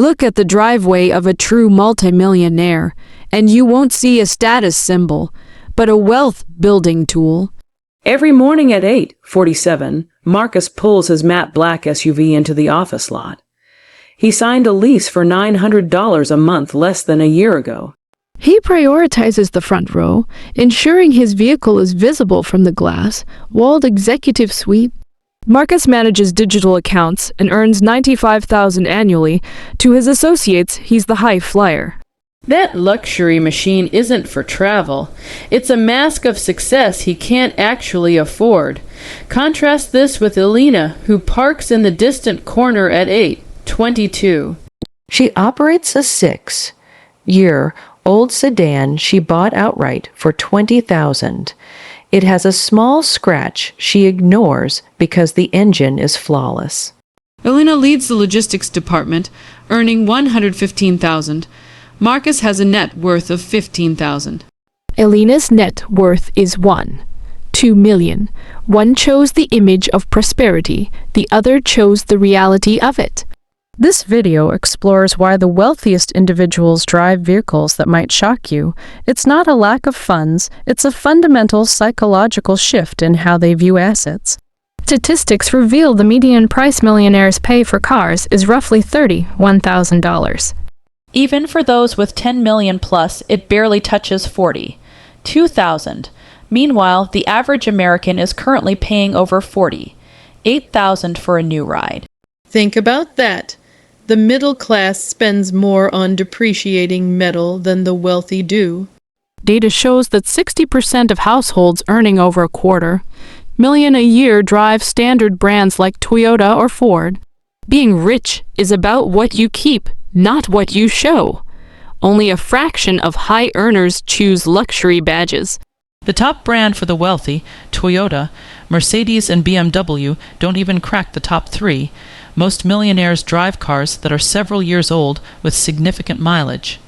Look at the driveway of a true multimillionaire, and you won't see a status symbol, but a wealth-building tool. Every morning at 8:47, Marcus pulls his matte black SUV into the office lot. He signed a lease for $900 a month less than a year ago. He prioritizes the front row, ensuring his vehicle is visible from the glass-walled executive suite. Marcus manages digital accounts and earns $95,000 annually. To his associates, he's the high flyer. That luxury machine isn't for travel. It's a mask of success he can't actually afford. Contrast this with Elena, who parks in the distant corner at 8:22. She operates a 6-year-old sedan she bought outright for $20,000. It has a small scratch she ignores because the engine is flawless. Elena leads the logistics department, earning $115,000. Marcus has a net worth of $15,000. Elena's net worth is $2 million. One chose the image of prosperity, the other chose the reality of it. This video explores why the wealthiest individuals drive vehicles that might shock you. It's not a lack of funds, it's a fundamental psychological shift in how they view assets. Statistics reveal the median price millionaires pay for cars is roughly $31,000. Even for those with 10 million plus, it barely touches 42,000. Meanwhile, the average American is currently paying over 48,000 for a new ride. Think about that. The middle class spends more on depreciating metal than the wealthy do. Data shows that 60% of households earning over $250,000 a year drive standard brands like Toyota or Ford. Being rich is about what you keep, not what you show. Only a fraction of high earners choose luxury badges. The top brand for the wealthy, Toyota, Mercedes, and BMW, don't even crack the top 3. Most millionaires drive cars that are several years old with significant mileage.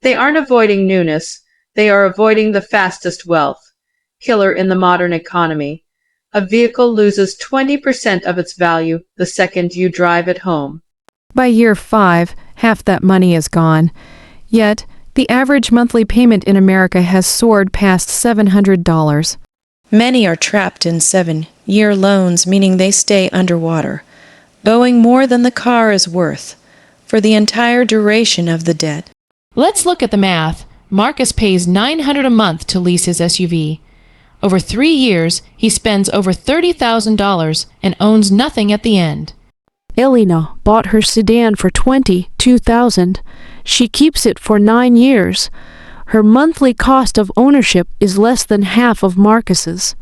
They aren't avoiding newness. They are avoiding the fastest wealth killer in the modern economy. A vehicle loses 20% of its value the second you drive it home. By year 5, half that money is gone. Yet, the average monthly payment in America has soared past $700. Many are trapped in 7-year loans, meaning they stay underwater, owing more than the car is worth for the entire duration of the debt. Let's look at the math. Marcus pays $900 a month to lease his SUV. Over 3 years, he spends over $30,000 and owns nothing at the end. Elena bought her sedan for $22,000. She keeps it for 9 years. Her monthly cost of ownership is less than half of Marcus's.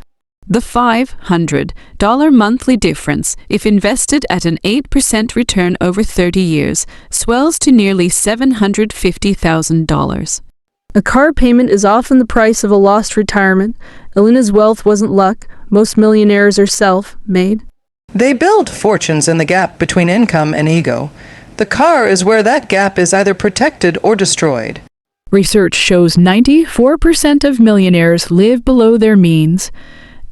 The $500 monthly difference, if invested at an 8% return over 30 years, swells to nearly $750,000. A car payment is often the price of a lost retirement. Elena's wealth wasn't luck. Most millionaires are self-made. They build fortunes in the gap between income and ego. The car is where that gap is either protected or destroyed. Research shows 94% of millionaires live below their means.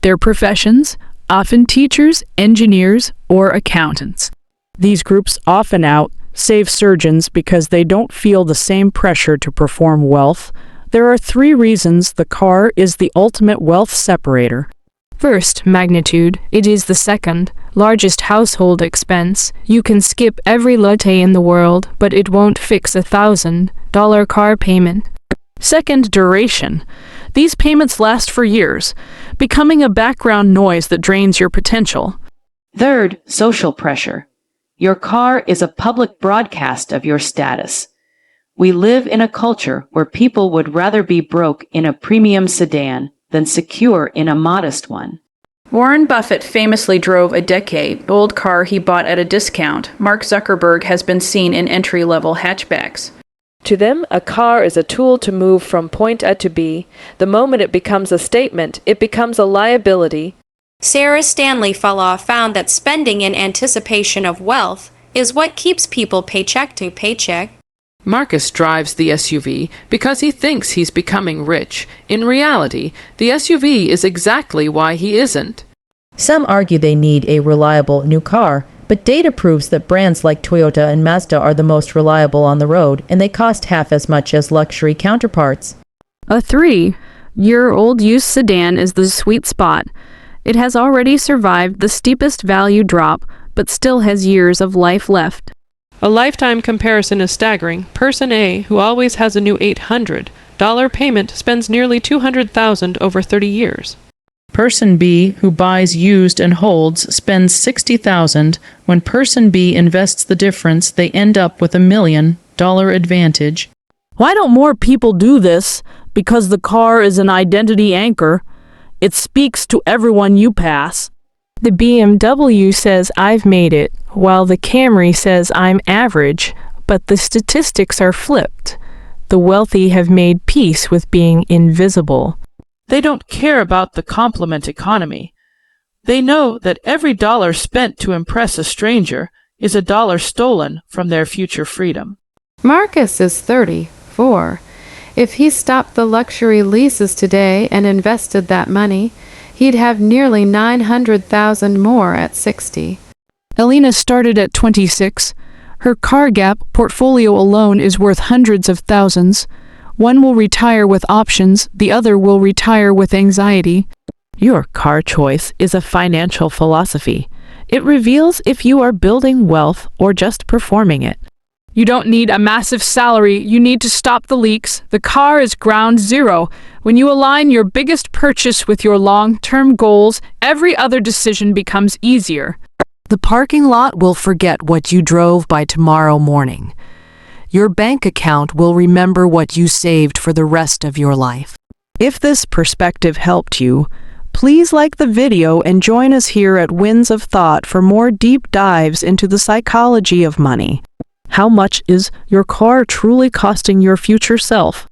Their professions, often teachers, engineers, or accountants. These groups often save surgeons because they don't feel the same pressure to perform wealth. There are 3 reasons the car is the ultimate wealth separator. First, magnitude. It is the second largest household expense. You can skip every latte in the world, but it won't fix a $1,000 car payment. Second, duration. These payments last for years, becoming a background noise that drains your potential. Third, social pressure. Your car is a public broadcast of your status. We live in a culture where people would rather be broke in a premium sedan than secure in a modest one. Warren Buffett famously drove a decade-old car he bought at a discount. Mark Zuckerberg has been seen in entry-level hatchbacks. To them, a car is a tool to move from point A to B. The moment it becomes a statement, it becomes a liability. Sarah Stanley found that spending in anticipation of wealth is what keeps people paycheck to paycheck. Marcus drives the SUV because he thinks he's becoming rich. In reality, the SUV is exactly why he isn't. Some argue they need a reliable new car But data proves that brands like Toyota and Mazda are the most reliable on the road, and they cost half as much as luxury counterparts. A 3-year-old used sedan is the sweet spot. It has already survived the steepest value drop, but still has years of life left. A lifetime comparison is staggering. Person A, who always has a new $800 payment, spends nearly $200,000 over 30 years. Person B, who buys used and holds, spends $60,000. When Person B invests the difference, they end up with $1 million advantage. Why don't more people do this? Because the car is an identity anchor. It speaks to everyone you pass. The BMW says I've made it, while the Camry says I'm average, but the statistics are flipped. The wealthy have made peace with being invisible. They don't care about the compliment economy. They know that every dollar spent to impress a stranger is a dollar stolen from their future freedom. Marcus is 34. If he stopped the luxury leases today and invested that money, he'd have nearly $900,000 more at 60. Elena started at 26. Her car gap portfolio alone is worth hundreds of thousands. One will retire with options, the other will retire with anxiety. Your car choice is a financial philosophy. It reveals if you are building wealth or just performing it. You don't need a massive salary, you need to stop the leaks. The car is ground zero. When you align your biggest purchase with your long-term goals, every other decision becomes easier. The parking lot will forget what you drove by tomorrow morning. Your bank account will remember what you saved for the rest of your life. If this perspective helped you, please like the video and join us here at Winds of Thought for more deep dives into the psychology of money. How much is your car truly costing your future self?